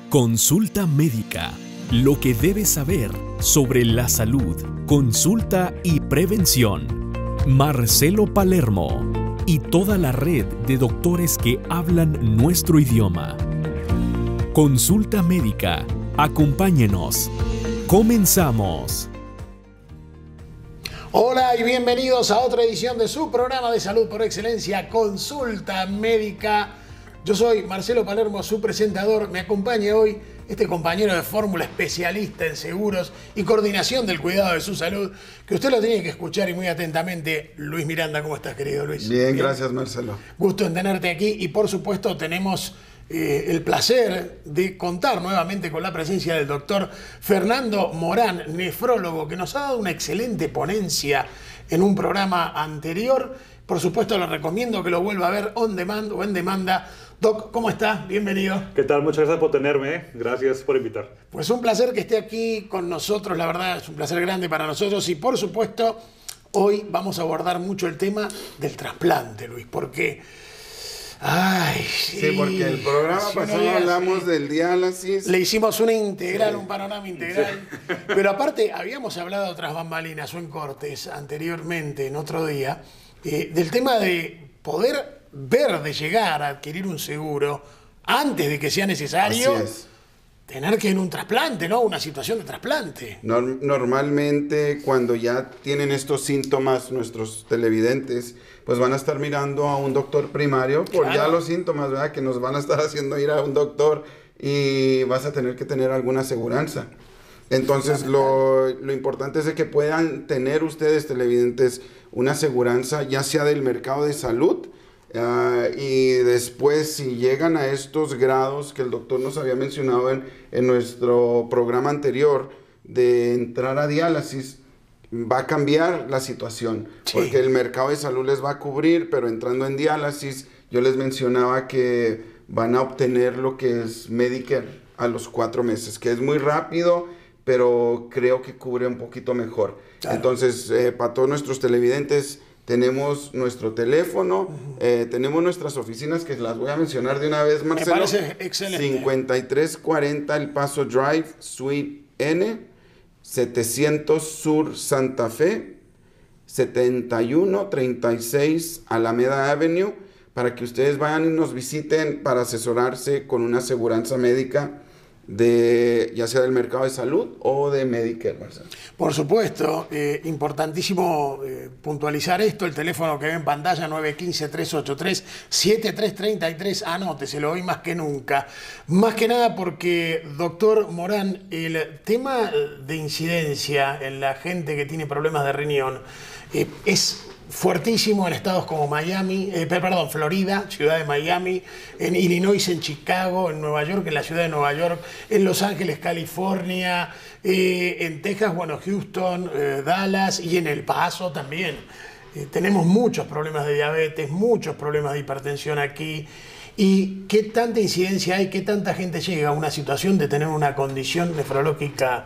Consulta médica. Lo que debes saber sobre la salud, consulta y prevención. Marcelo Palermo y toda la red de doctores que hablan nuestro idioma. Consulta médica. Acompáñenos. Comenzamos. Hola y bienvenidos a otra edición de su programa de salud por excelencia, Consulta Médica. Yo soy Marcelo Palermo, su presentador. Me acompaña hoy este compañero de fórmula, especialista en seguros y coordinación del cuidado de su salud, que usted lo tiene que escuchar y muy atentamente. Luis Miranda, ¿cómo estás, querido Luis? Bien, gracias, Marcelo. Gusto en tenerte aquí y por supuesto tenemos el placer de contar nuevamente con la presencia del doctor Fernando Morán, nefrólogo, que nos ha dado una excelente ponencia en un programa anterior. Por supuesto, le recomiendo que lo vuelva a ver on demand o en demanda. Doc, ¿cómo está? Bienvenido. ¿Qué tal? Muchas gracias por tenerme. Gracias por invitar. Pues un placer que esté aquí con nosotros, la verdad es un placer grande para nosotros. Y por supuesto, hoy vamos a abordar mucho el tema del trasplante, Luis, porque... Ay, sí, porque el programa pasado hablamos del diálisis. Le hicimos una integral, sí, un panorama integral. Sí. Pero aparte, habíamos hablado de otras bambalinas o en cortes anteriormente, en otro día, del tema de poder ver de llegar a adquirir un seguro antes de que sea necesario tener que ir a un trasplante, ¿no? Una situación de trasplante. Normalmente, cuando ya tienen estos síntomas, nuestros televidentes, pues van a estar mirando a un doctor primario por ya los síntomas, ¿verdad? Que nos van a estar haciendo ir a un doctor y vas a tener que tener alguna aseguranza. Entonces, lo importante es de que puedan tener ustedes, televidentes, una aseguranza, ya sea del mercado de salud, y después, si llegan a estos grados que el doctor nos había mencionado en nuestro programa anterior, de entrar a diálisis, va a cambiar la situación, sí, porque el mercado de salud les va a cubrir, pero entrando en diálisis, yo les mencionaba que van a obtener lo que es Medicare a los 4 meses, que es muy rápido, pero creo que cubre un poquito mejor. Claro. Entonces, para todos nuestros televidentes, tenemos nuestro teléfono, tenemos nuestras oficinas, que las voy a mencionar de una vez, Marcelo. Me parece excelente. 5340 El Paso Drive, Suite N, 700 Sur Santa Fe, 7136 Alameda Avenue, para que ustedes vayan y nos visiten para asesorarse con una aseguranza médica, ya sea del mercado de salud o de Medicare, Marcelo. Por supuesto, importantísimo puntualizar esto. El teléfono que ve en pantalla, 915-383-7333, anóteselo hoy más que nunca. Más que nada porque, doctor Morán, el tema de incidencia en la gente que tiene problemas de riñón es fuertísimo en estados como Florida, ciudad de Miami, en Illinois, en Chicago, en Nueva York, en la ciudad de Nueva York, en Los Ángeles, California, en Texas, bueno, Houston, Dallas y en El Paso también. Tenemos muchos problemas de diabetes, muchos problemas de hipertensión aquí. ¿Y qué tanta incidencia hay, qué tanta gente llega a una situación de tener una condición nefrológica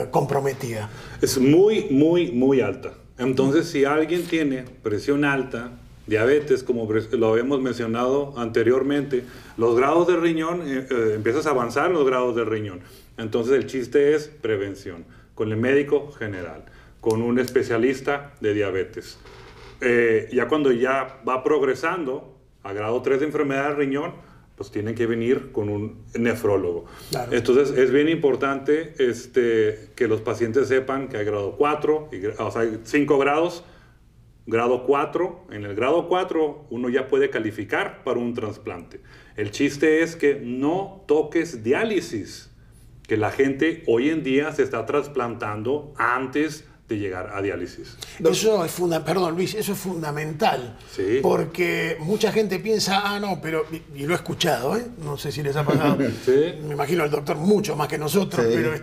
comprometida? Es muy, muy, muy alta. Entonces, si alguien tiene presión alta, diabetes, como lo habíamos mencionado anteriormente, los grados de riñón, empiezas a avanzar los grados de riñón. Entonces, el chiste es prevención, con el médico general, con un especialista de diabetes. Ya cuando ya va progresando a grado 3 de enfermedad del riñón, pues tienen que venir con un nefrólogo. Claro. Entonces, es bien importante que los pacientes sepan que hay grado 4, o sea, hay 5 grados, grado 4. En el grado 4, uno ya puede calificar para un trasplante. El chiste es que no toques diálisis, que la gente hoy en día se está trasplantando antes de llegar a diálisis. Eso es Luis, eso es fundamental. Sí. Porque mucha gente piensa, no, pero, y lo he escuchado, no sé si les ha pasado, sí, me imagino el doctor mucho más que nosotros, sí, pero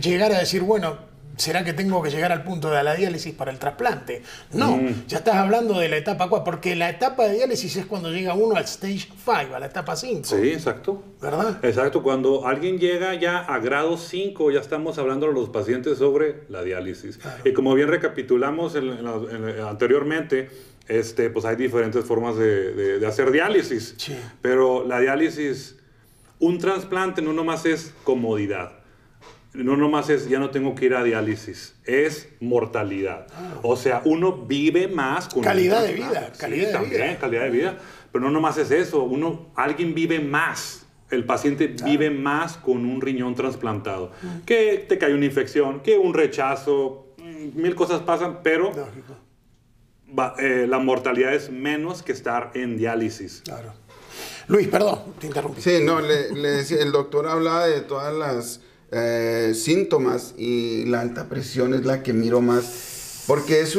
llegar a decir, bueno, ¿será que tengo que llegar al punto de la diálisis para el trasplante? No, ya estás hablando de la etapa 4, porque la etapa de diálisis es cuando llega uno al stage 5, a la etapa 5. Sí, exacto. ¿Verdad? Exacto, cuando alguien llega ya a grado 5, ya estamos hablando a los pacientes sobre la diálisis. Claro. Y como bien recapitulamos anteriormente, pues hay diferentes formas de hacer diálisis. Sí. Pero la diálisis un trasplante no nomás es comodidad, no nomás es ya no tengo que ir a diálisis, es mortalidad. O sea, uno vive más con calidad de vida, calidad de vida. Pero no nomás es eso, alguien vive más. El paciente vive más con un riñón trasplantado. Que te cae una infección, que un rechazo, mil cosas pasan, pero la mortalidad es menos que estar en diálisis. Claro. Luis, perdón, te interrumpí. Sí, no, le decía, el doctor hablaba de todas las síntomas y la alta presión es la que miro más, porque es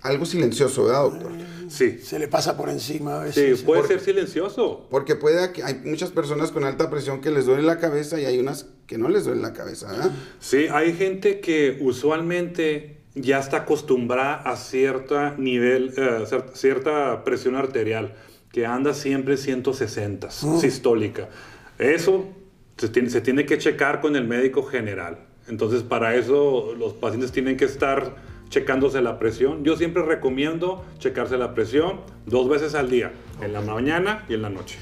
algo silencioso, ¿verdad, doctor? Sí. Se le pasa por encima a veces. Sí, puede ser silencioso. Porque hay muchas personas con alta presión que les duele la cabeza y hay unas que no les duele la cabeza, ¿verdad? Sí, hay gente que usualmente ya está acostumbrada a cierta presión arterial, que anda siempre 160 sistólica. Eso se tiene que checar con el médico general. Entonces, para eso los pacientes tienen que estar checándose la presión. Yo siempre recomiendo checarse la presión 2 veces al día, en la mañana y en la noche.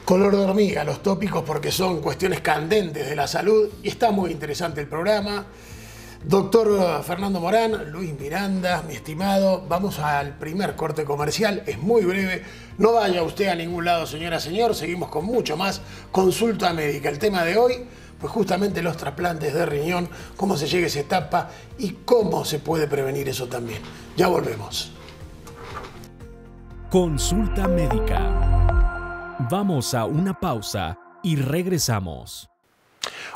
Color de hormiga, los tópicos, porque son cuestiones candentes de la salud y está muy interesante el programa. Doctor Fernando Morán, Luis Miranda, mi estimado, vamos al primer corte comercial, es muy breve. No vaya usted a ningún lado, señora, señor, seguimos con mucho más. Consulta médica, el tema de hoy, pues justamente los trasplantes de riñón, cómo se llega a esa etapa y cómo se puede prevenir eso también. Ya volvemos. Consulta médica. Vamos a una pausa y regresamos.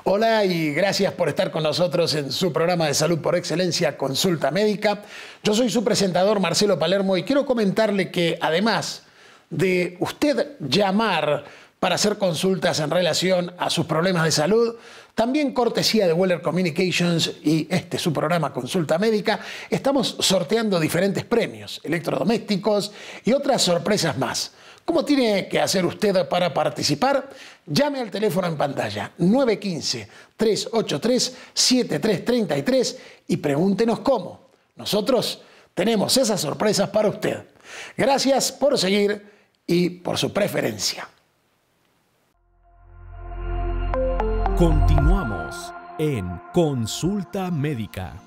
Hola y gracias por estar con nosotros en su programa de salud por excelencia, Consulta Médica. Yo soy su presentador, Marcelo Palermo, y quiero comentarle que además de usted llamar para hacer consultas en relación a sus problemas de salud, también cortesía de Weller Communications y su programa Consulta Médica, estamos sorteando diferentes premios, electrodomésticos y otras sorpresas más. ¿Cómo tiene que hacer usted para participar? Llame al teléfono en pantalla 915-383-7333 y pregúntenos cómo. Nosotros tenemos esas sorpresas para usted. Gracias por seguir y por su preferencia. Continuamos en Consulta Médica.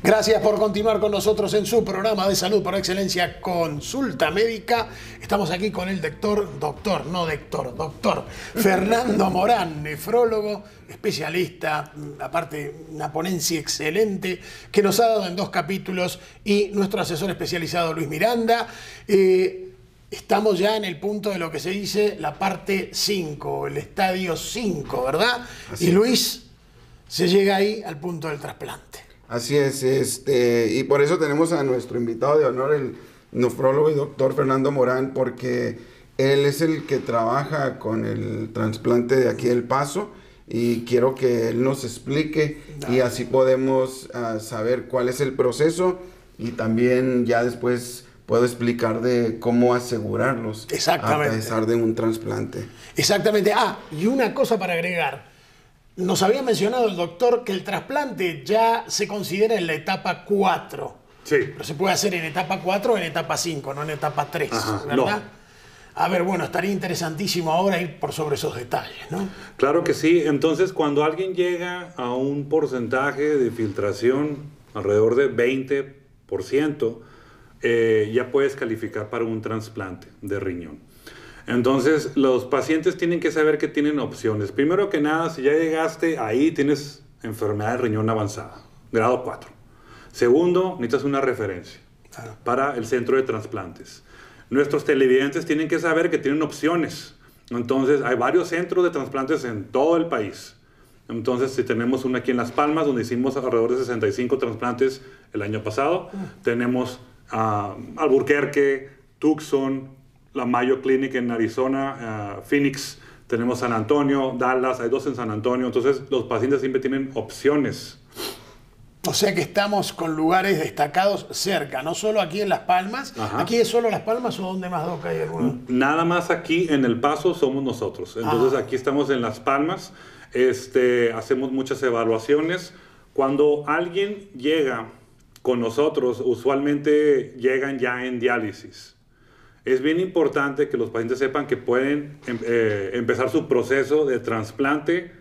Gracias por continuar con nosotros en su programa de salud por excelencia, Consulta Médica. Estamos aquí con el doctor Fernando Morán, nefrólogo, especialista, aparte una ponencia excelente que nos ha dado en 2 capítulos, y nuestro asesor especializado Luis Miranda. Estamos ya en el punto de lo que se dice la parte 5, el estadio 5, ¿verdad? Así y Luis, se llega ahí al punto del trasplante. Así es, y por eso tenemos a nuestro invitado de honor, el nefrólogo y doctor Fernando Morán, porque él es el que trabaja con el trasplante de aquí del Paso, y quiero que él nos explique y así podemos saber cuál es el proceso, y también ya después puedo explicar de cómo asegurarlos a pesar de un trasplante. Exactamente. Y una cosa para agregar. Nos había mencionado el doctor que el trasplante ya se considera en la etapa 4. Sí. Pero se puede hacer en etapa 4 o en etapa 5, no en etapa 3, ¿verdad? No. A ver, bueno, estaría interesantísimo ahora ir por sobre esos detalles, ¿no? Claro que sí. Entonces, cuando alguien llega a un porcentaje de filtración alrededor de 20%, ya puedes calificar para un trasplante de riñón. Entonces, los pacientes tienen que saber que tienen opciones. Primero que nada, si ya llegaste ahí, tienes enfermedad de riñón avanzada, grado 4. Segundo, necesitas una referencia para el centro de trasplantes. Nuestros televidentes tienen que saber que tienen opciones. Entonces, hay varios centros de trasplantes en todo el país. Entonces, si tenemos uno aquí en Las Palmas, donde hicimos alrededor de 65 trasplantes el año pasado, tenemos Albuquerque, Tucson, la Mayo Clinic en Arizona, Phoenix, tenemos San Antonio, Dallas, hay 2 en San Antonio. Entonces, los pacientes siempre tienen opciones. O sea que estamos con lugares destacados cerca, no solo aquí en Las Palmas. Ajá. ¿Aquí es solo Las Palmas o dónde más, Doc, hay alguno? Nada más aquí en El Paso somos nosotros. Entonces, aquí estamos en Las Palmas, hacemos muchas evaluaciones. Cuando alguien llega con nosotros, usualmente llegan ya en diálisis. es bien importante que los pacientes sepan que pueden empezar su proceso de trasplante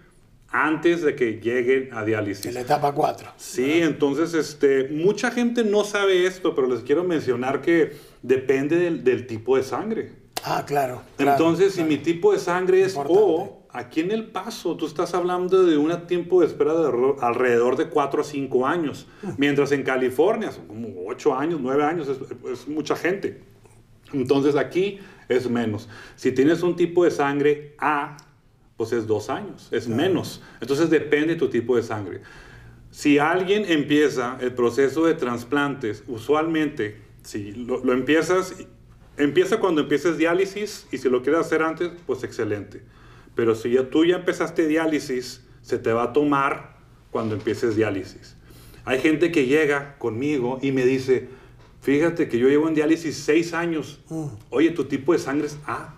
antes de que lleguen a diálisis. En la etapa 4. Sí, entonces mucha gente no sabe esto, pero les quiero mencionar que depende del tipo de sangre. Ah, claro. Entonces, claro. si mi tipo de sangre es Importante. O, aquí en El Paso tú estás hablando de un tiempo de espera de alrededor de 4 a 5 años, mientras en California son como 8 años, 9 años, es mucha gente. Entonces aquí es menos. Si tienes un tipo de sangre A, pues es 2 años, es menos. Entonces depende de tu tipo de sangre. Si alguien empieza el proceso de trasplantes, usualmente, si lo empieza cuando empieces diálisis, y si lo quieres hacer antes, pues excelente. Pero si tú ya empezaste diálisis, se te va a tomar cuando empieces diálisis. Hay gente que llega conmigo y me dice, fíjate que yo llevo en diálisis 6 años. Oye, tu tipo de sangre es A.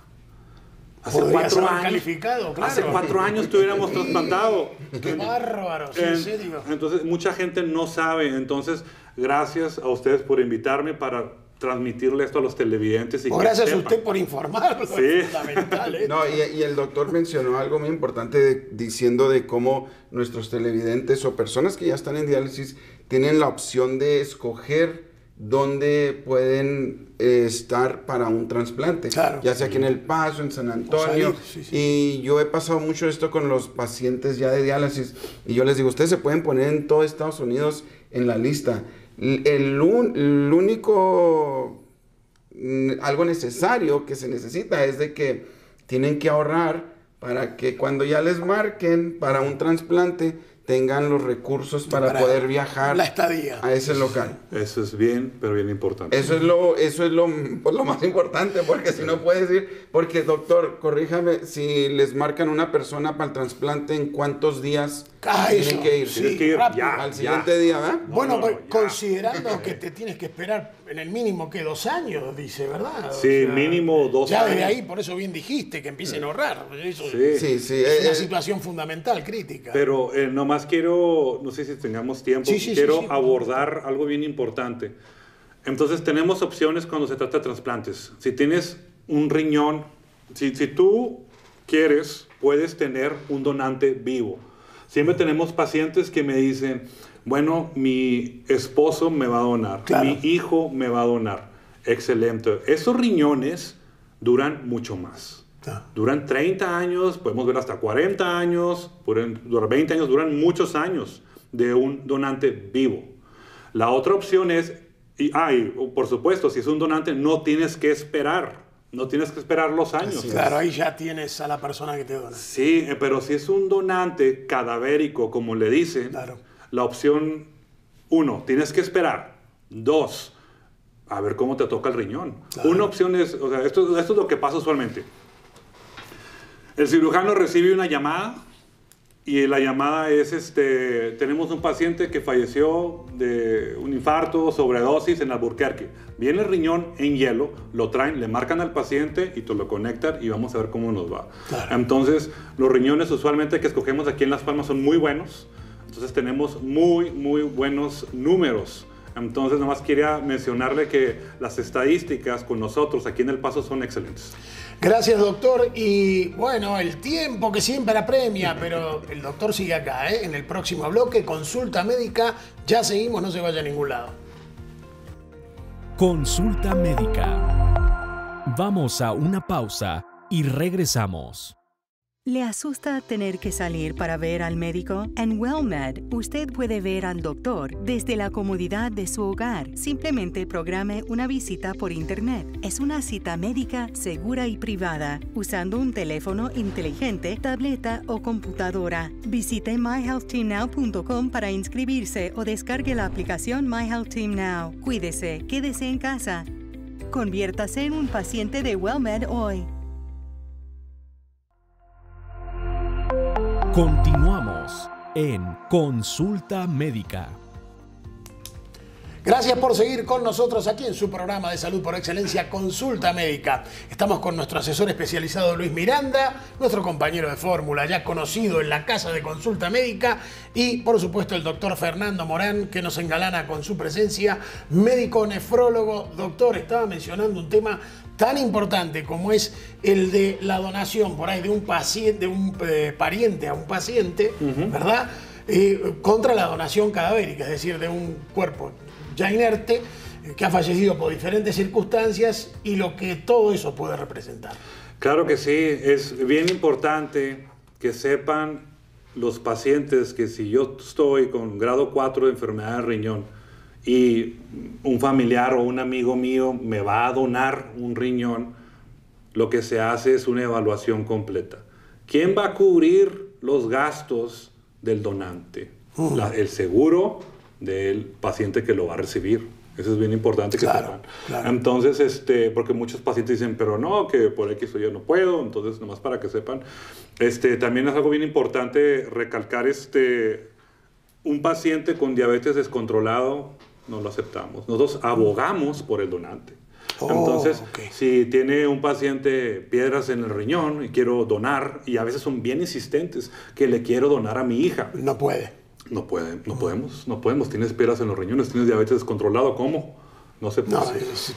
Hace Podría 4 ser años, calificado, claro. hace 4 años te hubiéramos trasplantado. Qué bárbaro, sí, en serio. Entonces, mucha gente no sabe. Entonces, gracias a ustedes por invitarme para transmitirle esto a los televidentes. Y gracias a usted por informarlo. Sí. Es fundamental, ¿eh? No, y el doctor mencionó algo muy importante diciendo de cómo nuestros televidentes o personas que ya están en diálisis tienen la opción de escoger dónde pueden estar para un trasplante. Claro. Ya sea aquí en El Paso, en San Antonio. Sí. Y yo he pasado mucho esto con los pacientes ya de diálisis. Y yo les digo, ustedes se pueden poner en todo Estados Unidos en la lista. El único algo necesario que se necesita es de que tienen que ahorrar para que cuando ya les marquen para un trasplante tengan los recursos para poder viajar la estadía a ese local. Eso es bien, pero bien importante. Eso es lo más importante, porque si no puedes ir, porque doctor, corríjame, si les marcan una persona para el trasplante, ¿en cuántos días tienen que ir? Sí, Tienes que ir rápido. ya. Al siguiente día, ¿verdad? Bueno, No, ya. considerando que te tienes que esperar en el mínimo que 2 años, dice, ¿verdad? Sí, mínimo 2 ya años. desde ahí, por eso bien dijiste, que empiecen a ahorrar. Eso Sí. Sí, es una situación fundamental, crítica. Pero nomás quiero, no sé si tengamos tiempo, Sí, quiero sí. abordar algo bien importante. Entonces tenemos opciones cuando se trata de trasplantes. Si tienes un riñón, si tú quieres, puedes tener un donante vivo. Siempre tenemos pacientes que me dicen, bueno, mi esposo me va a donar, Claro. mi hijo me va a donar. Excelente. Esos riñones duran mucho más. Duran 30 años, podemos ver hasta 40 años, duran 20 años, duran muchos años de un donante vivo. La otra opción es, y por supuesto, si es un donante, no tienes que esperar los años. Claro, ahí ya tienes a la persona que te dona. Sí, pero si es un donante cadavérico, como le dicen, Claro. la opción 1, tienes que esperar. 2, a ver cómo te toca el riñón. Claro. Una opción es, o sea, esto es lo que pasa usualmente. El cirujano recibe una llamada y la llamada es, tenemos un paciente que falleció de un infarto, sobredosis en Albuquerque. Viene el riñón en hielo, lo traen, le marcan al paciente y te lo conectan y vamos a ver cómo nos va. Claro. Entonces, los riñones usualmente que escogemos aquí en Las Palmas son muy buenos. Entonces tenemos muy, muy buenos números. Entonces, nomás quería mencionarle que las estadísticas con nosotros aquí en El Paso son excelentes. Gracias, doctor. Y bueno, el tiempo que siempre apremia, pero el doctor sigue acá, ¿eh? En el próximo bloque, consulta médica. Ya seguimos, no se vaya a ningún lado. Consulta médica. Vamos a una pausa y regresamos. ¿Le asusta tener que salir para ver al médico? En WellMed, usted puede ver al doctor desde la comodidad de su hogar. Simplemente programe una visita por Internet. Es una cita médica segura y privada, usando un teléfono inteligente, tableta o computadora. Visite myhealthteamnow.com para inscribirse o descargue la aplicación MyHealthTeamNow. Cuídese, quédese en casa. Conviértase en un paciente de WellMed hoy. Continuamos en Consulta Médica. Gracias por seguir con nosotros aquí en su programa de salud por excelencia, Consulta Médica. Estamos con nuestro asesor especializado Luis Miranda, nuestro compañero de fórmula, ya conocido en la casa de Consulta Médica, y por supuesto el doctor Fernando Morán, que nos engalana con su presencia, médico nefrólogo. Doctor, estaba mencionando un tema tan importante como es el de la donación por ahí de un paciente, de un pariente a un paciente, ¿verdad? Contra la donación cadavérica, es decir, de un cuerpo ya inerte, que ha fallecido por diferentes circunstancias y lo que todo eso puede representar. Claro que sí, es bien importante que sepan los pacientes que si yo estoy con grado 4 de enfermedad de riñón y un familiar o un amigo mío me va a donar un riñón, lo que se hace es una evaluación completa. ¿Quién va a cubrir los gastos del donante? El seguro del paciente que lo va a recibir. Eso es bien importante que sepan. Claro. Entonces, porque muchos pacientes dicen, pero no, que por X o Y no puedo. Entonces, nomás para que sepan, también es algo bien importante recalcar, un paciente con diabetes descontrolado no lo aceptamos. Nosotros abogamos por el donante. Entonces, si tiene un paciente piedras en el riñón y quiero donar, y a veces son bien insistentes, que le quiero donar a mi hija. No puede. No podemos. Tienes piedras en los riñones, tienes diabetes descontrolado, ¿cómo? No se puede. No,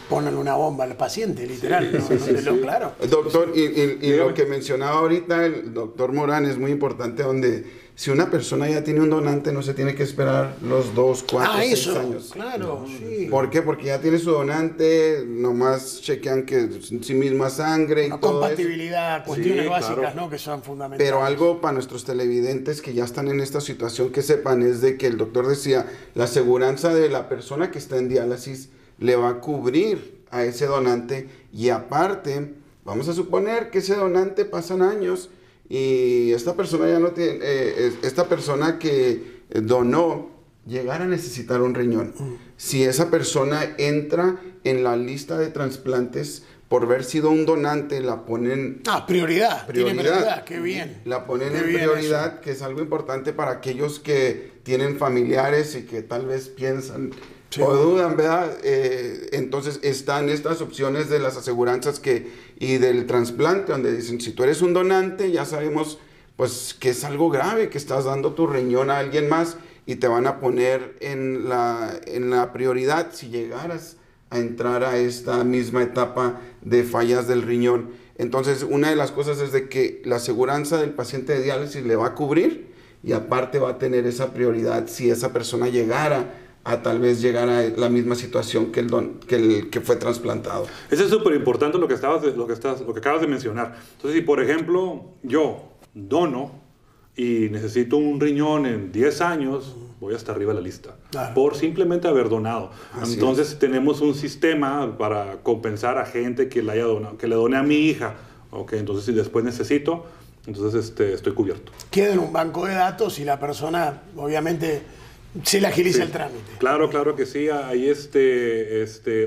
ponen una bomba al paciente, literal. Claro. Doctor, y lo que mencionaba ahorita el doctor Morán es muy importante, donde si una persona ya tiene un donante, no se tiene que esperar los 2, 4, 6 años. Claro, sí. ¿Por qué? Porque ya tiene su donante, nomás chequean que sí misma sangre y todo compatibilidad, eso. Cuestiones básicas, ¿no? Que son fundamentales. Pero algo para nuestros televidentes que ya están en esta situación que sepan es de que el doctor decía, la aseguranza de la persona que está en diálisis le va a cubrir a ese donante, y aparte, vamos a suponer que ese donante pasan años y esta persona ya no tiene, esta persona que donó llegar a necesitar un riñón. Si esa persona entra en la lista de trasplantes por haber sido un donante, la ponen... Prioridad. Tiene prioridad, qué bien. La ponen en prioridad, eso, que es algo importante para aquellos que tienen familiares y que tal vez piensan... Sí. O dudan, ¿verdad? Entonces están estas opciones de las aseguranzas y del trasplante, donde dicen, si tú eres un donante, ya sabemos pues que es algo grave, que estás dando tu riñón a alguien más y te van a poner en la prioridad si llegaras a entrar a esta misma etapa de fallas del riñón. Entonces, una de las cosas es de que la aseguranza del paciente de diálisis le va a cubrir, y aparte va a tener esa prioridad si esa persona llegara a tal vez llegar a la misma situación que el que fue trasplantado. Eso es súper importante lo que acabas de mencionar. Entonces, si por ejemplo yo dono y necesito un riñón en 10 años, voy hasta arriba de la lista, por simplemente haber donado. Entonces tenemos un sistema para compensar a gente que le haya donado, que le done a mi hija. Entonces si después necesito, entonces estoy cubierto. Queda en un banco de datos y la persona obviamente se le agiliza el trámite. Claro que sí. Hay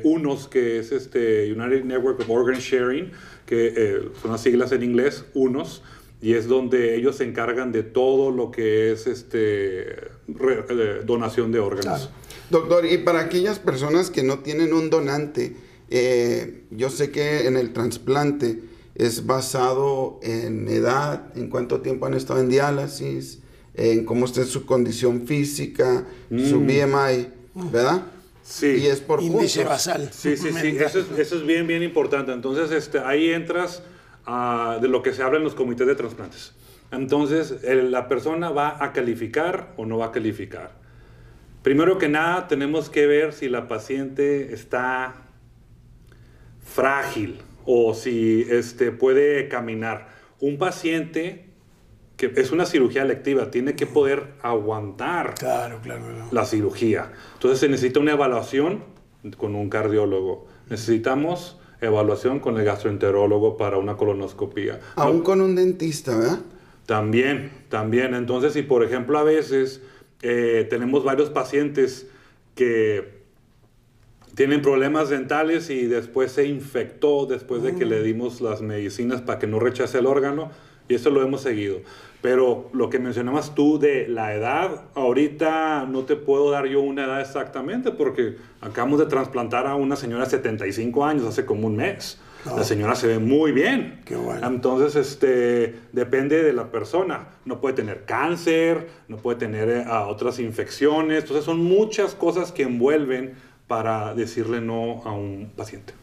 UNOS, que es United Network of Organ Sharing, que son las siglas en inglés, UNOS, y es donde ellos se encargan de todo lo que es donación de órganos. Claro. Doctor, y para aquellas personas que no tienen un donante, yo sé que en el trasplante es basado en edad, en cuánto tiempo han estado en diálisis, en cómo esté su condición física, su BMI, ¿verdad? Sí. Y es por índice basal. Sí. Eso es bien importante. Entonces, ahí entras de lo que se habla en los comités de trasplantes. Entonces, la persona va a calificar o no va a calificar. Primero que nada, tenemos que ver si la paciente está frágil o si puede caminar. Un paciente que es una cirugía electiva, tiene que poder aguantar la cirugía. Entonces se necesita una evaluación con un cardiólogo. Necesitamos evaluación con el gastroenterólogo para una colonoscopía. Aún con un dentista, ¿verdad? También. Entonces, si por ejemplo a veces tenemos varios pacientes que tienen problemas dentales y después se infectó después de que le dimos las medicinas para que no rechace el órgano, y eso lo hemos seguido. Pero lo que mencionabas tú de la edad, ahorita no te puedo dar yo una edad exactamente porque acabamos de trasplantar a una señora de 75 años hace como un mes. No. La señora se ve muy bien. Qué bueno. Entonces, depende de la persona. No puede tener cáncer, no puede tener otras infecciones. Entonces, son muchas cosas que envuelven para decirle no a un paciente.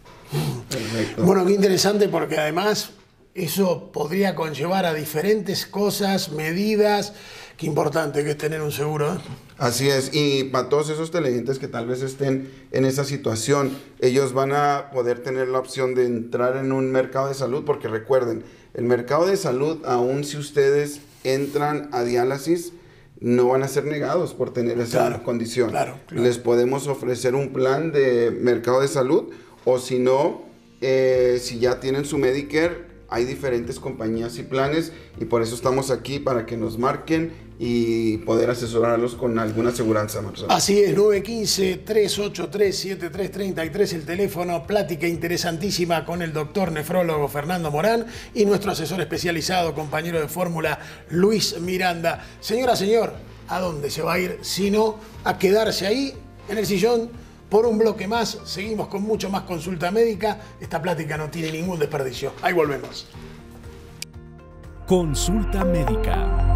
Perfecto. Bueno, qué interesante porque además eso podría conllevar a diferentes cosas, medidas. Qué importante que es tener un seguro, ¿eh? Así es, y para todos esos televidentes que tal vez estén en esa situación, ellos van a poder tener la opción de entrar en un mercado de salud, porque recuerden, el mercado de salud, aun si ustedes entran a diálisis, no van a ser negados por tener esa condición. Claro. Les podemos ofrecer un plan de mercado de salud, o si no, si ya tienen su Medicare, hay diferentes compañías y planes, y por eso estamos aquí, para que nos marquen y poder asesorarlos con alguna aseguranza, Marcelo. Así es, 915-383-7333, el teléfono. Plática interesantísima con el doctor nefrólogo Fernando Morán y nuestro asesor especializado, compañero de fórmula, Luis Miranda. Señora, señor, ¿a dónde se va a ir? Sino a quedarse ahí, en el sillón, por un bloque más. Seguimos con mucho más consulta médica. Esta plática no tiene ningún desperdicio. Ahí volvemos. Consulta médica.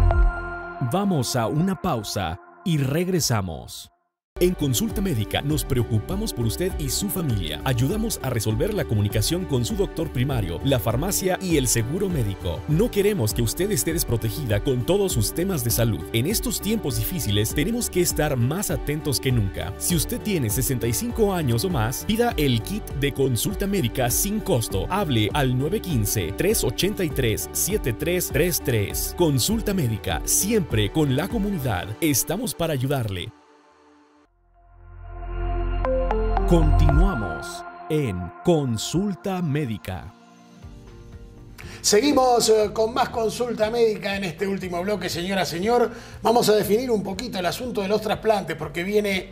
Vamos a una pausa y regresamos. En Consulta Médica nos preocupamos por usted y su familia. Ayudamos a resolver la comunicación con su doctor primario, la farmacia y el seguro médico. No queremos que usted esté desprotegida con todos sus temas de salud. En estos tiempos difíciles tenemos que estar más atentos que nunca. Si usted tiene 65 años o más, pida el kit de Consulta Médica sin costo. Hable al 915-383-7333. Consulta Médica, siempre con la comunidad. Estamos para ayudarle. Continuamos en Consulta Médica. Seguimos con más consulta médica en este último bloque, señora, señor. Vamos a definir un poquito el asunto de los trasplantes, porque viene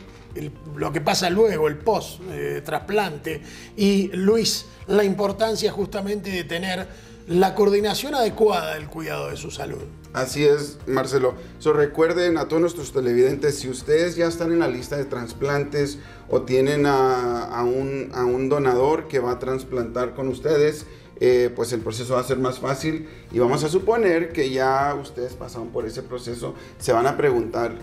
lo que pasa luego, el post-trasplante. Y Luis, la importancia justamente de tener la coordinación adecuada del cuidado de su salud. Así es, Marcelo. Recuerden a todos nuestros televidentes, si ustedes ya están en la lista de trasplantes o tienen a un donador que va a trasplantar con ustedes, pues el proceso va a ser más fácil, y vamos a suponer que ya ustedes pasaron por ese proceso. Se van a preguntar,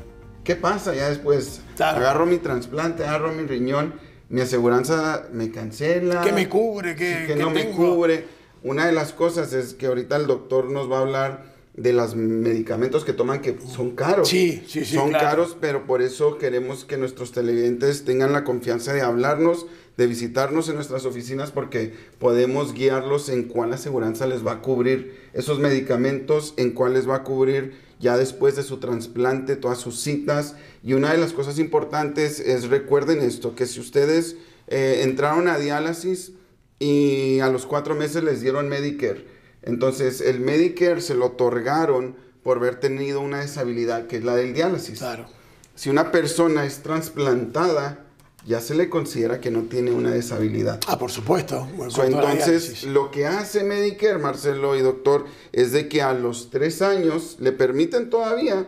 ¿qué pasa ya después? Claro. Agarro mi trasplante, agarro mi riñón, mi aseguranza me cancela. ¿Qué me cubre? ¿Qué no me cubre? Una de las cosas es que ahorita el doctor nos va a hablar de los medicamentos que toman, que son caros. Sí, son caros, pero por eso queremos que nuestros televidentes tengan la confianza de hablarnos, de visitarnos en nuestras oficinas, porque podemos guiarlos en cuál aseguranza les va a cubrir esos medicamentos, en cuál les va a cubrir ya después de su trasplante, todas sus citas. Y una de las cosas importantes es, recuerden esto, que si ustedes entraron a diálisis y a los 4 meses les dieron Medicare, entonces el Medicare se lo otorgaron por haber tenido una deshabilidad, que es la del diálisis. Claro. Si una persona es trasplantada, ya se le considera que no tiene una deshabilidad. Ah, por supuesto. Entonces, lo que hace Medicare, Marcelo y doctor, es de que a los 3 años le permiten todavía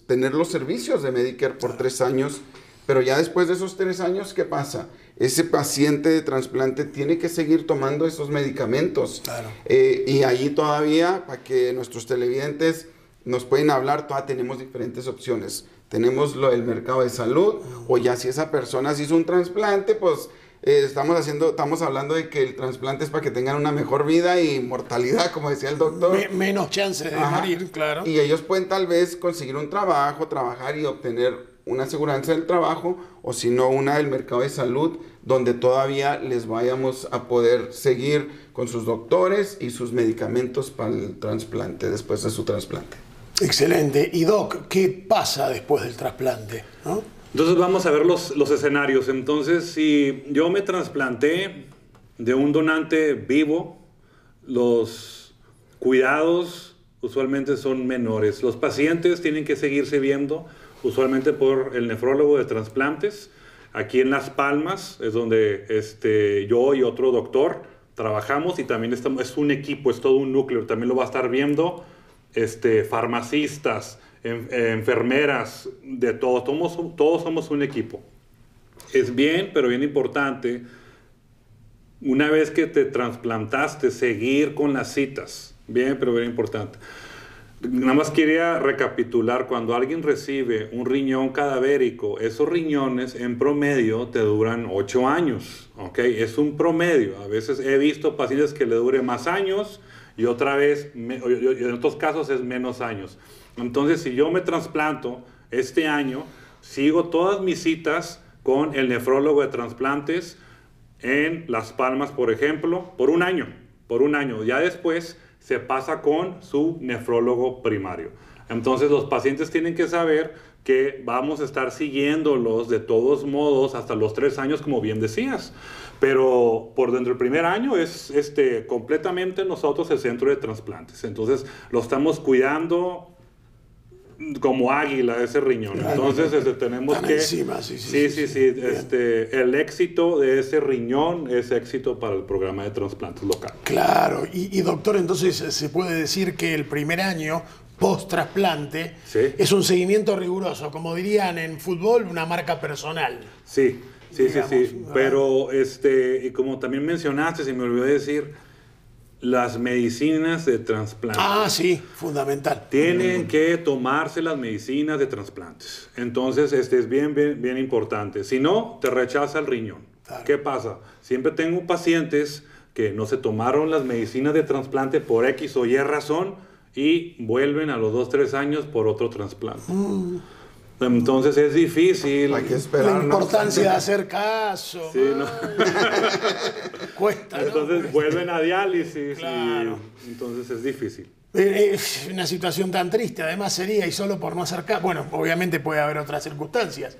tener los servicios de Medicare por 3 años, pero ya después de esos 3 años, ¿qué pasa? Ese paciente de trasplante tiene que seguir tomando esos medicamentos. Claro. Y ahí todavía, para que nuestros televidentes nos pueden hablar, todavía tenemos diferentes opciones. Tenemos el mercado de salud, o ya si esa persona se hizo un trasplante, pues estamos hablando de que el trasplante es para que tengan una mejor vida y mortalidad, como decía el doctor. Menos chance de morir, claro. Y ellos pueden tal vez conseguir un trabajo, trabajar y obtener una aseguranza del trabajo, o si no, una del mercado de salud, donde todavía les vayamos a poder seguir con sus doctores y sus medicamentos para el trasplante, después de su trasplante. Excelente. Y Doc, ¿qué pasa después del trasplante? ¿No? Entonces vamos a ver los escenarios. Entonces, si yo me trasplanté de un donante vivo, los cuidados usualmente son menores. Los pacientes tienen que seguirse viendo usualmente por el nefrólogo de trasplantes. Aquí en Las Palmas es donde yo y otro doctor trabajamos y también es un equipo, es todo un núcleo. También lo va a estar viendo farmacistas, enfermeras, de todo. Todos somos un equipo. Es bien, pero bien importante, una vez que te trasplantaste, seguir con las citas. Bien, pero bien importante. Nada más quería recapitular, cuando alguien recibe un riñón cadavérico, esos riñones en promedio te duran 8 años, ¿ok? Es un promedio. A veces he visto pacientes que le dure más años y otra vez, en otros casos es menos años. Entonces, si yo me trasplanto este año, sigo todas mis citas con el nefrólogo de trasplantes en Las Palmas, por ejemplo, por un año. Ya después se pasa con su nefrólogo primario. Entonces los pacientes tienen que saber que vamos a estar siguiéndolos de todos modos hasta los 3 años, como bien decías. Pero por dentro del primer año es completamente nosotros el centro de trasplantes. Entonces lo estamos cuidando como águila ese riñón. Entonces tenemos que... Encima, sí. El éxito de ese riñón es éxito para el programa de trasplantes local. Claro, y doctor, entonces se puede decir que el primer año post-trasplante es un seguimiento riguroso, como dirían en fútbol, una marca personal. Sí. Pero, y como también mencionaste, se me olvidó decir, las medicinas de trasplante. Ah, sí, fundamental. Tienen que tomarse las medicinas de trasplantes. Entonces, es bien importante. Si no, te rechaza el riñón. Claro. ¿Qué pasa? Siempre tengo pacientes que no se tomaron las medicinas de trasplante por X o Y razón y vuelven a los 2-3 años por otro trasplante. Entonces es difícil. Hay que esperar. La importancia de hacer caso. Sí, ¿no? Cuesta, ¿no? Entonces vuelven a diálisis. Claro. Y entonces es difícil. Una situación tan triste, además sería, y solo por no hacer caso, bueno, obviamente puede haber otras circunstancias,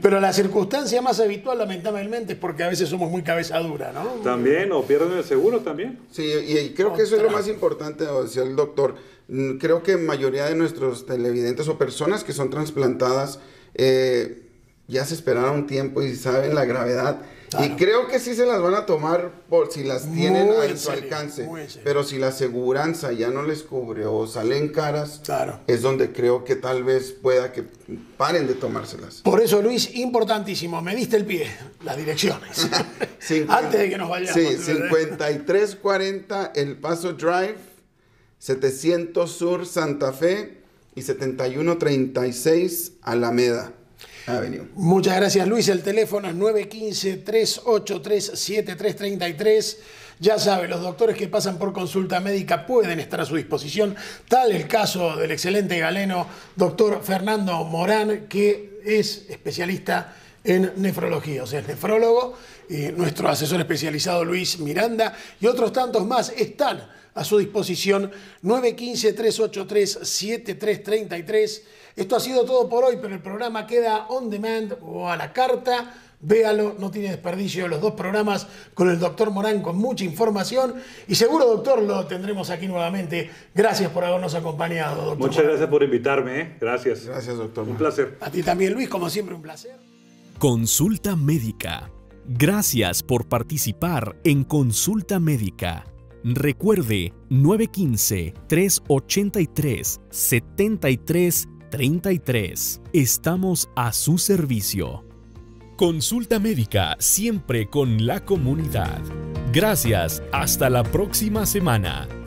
pero la circunstancia más habitual, lamentablemente, es porque a veces somos muy cabeza dura, ¿no? También, o pierden el seguro también. Sí, y creo que eso es lo más importante, decía el doctor. Creo que mayoría de nuestros televidentes o personas que son trasplantadas ya se esperaron un tiempo y saben la gravedad. Claro. Y creo que sí se las van a tomar por si las tienen a su alcance. Pero si la aseguranza ya no les cubre o salen caras, claro, es donde creo que tal vez pueda que paren de tomárselas. Por eso, Luis, importantísimo, me diste el pie, las direcciones. Antes de que nos vayamos. Sí, 5340 El Paso Drive, 700 Sur Santa Fe y 7136 Alameda Avenue. Muchas gracias, Luis. El teléfono es 915-383-7333. Ya sabe, los doctores que pasan por consulta médica pueden estar a su disposición. Tal el caso del excelente galeno doctor Fernando Morán, que es especialista en nefrología, o sea, es nefrólogo. Nuestro asesor especializado Luis Miranda y otros tantos más están a su disposición. 915-383-7333. Esto ha sido todo por hoy, pero el programa queda on demand o a la carta. Véalo, no tiene desperdicio los 2 programas con el doctor Morán, con mucha información. Y seguro, doctor, lo tendremos aquí nuevamente. Gracias por habernos acompañado, doctor. Muchas gracias por invitarme. Gracias. Gracias, doctor. Un placer. A ti también, Luis, como siempre, un placer. Consulta médica. Gracias por participar en Consulta Médica. Recuerde 915-383-7333. Estamos a su servicio. Consulta médica siempre con la comunidad. Gracias. Hasta la próxima semana.